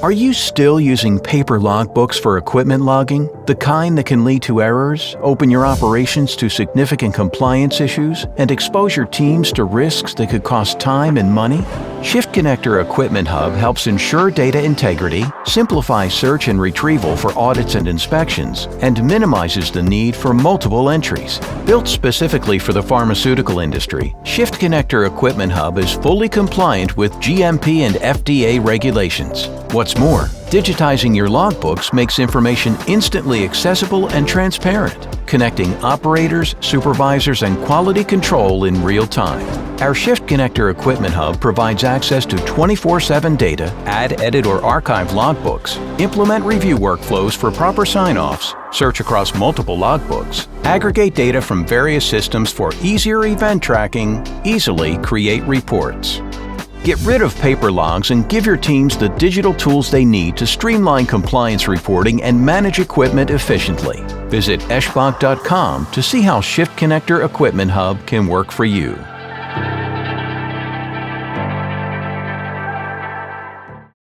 Are you still using paper logbooks for equipment logging? The kind that can lead to errors, open your operations to significant compliance issues, and expose your teams to risks that could cost time and money? Shiftconnector Equipment Hub helps ensure data integrity, simplifies search and retrieval for audits and inspections, and minimizes the need for multiple entries. Built specifically for the pharmaceutical industry, Shiftconnector Equipment Hub is fully compliant with GMP and FDA regulations. What's more, digitizing your logbooks makes information instantly accessible and transparent, connecting operators, supervisors, and quality control in real time. Our Shiftconnector Equipment Hub provides access to 24/7 data, add, edit, or archive logbooks, implement review workflows for proper sign-offs, search across multiple logbooks, aggregate data from various systems for easier event tracking, easily create reports. Get rid of paper logs and give your teams the digital tools they need to streamline compliance reporting and manage equipment efficiently. Visit eschbach.com to see how Shiftconnector Equipment Hub can work for you.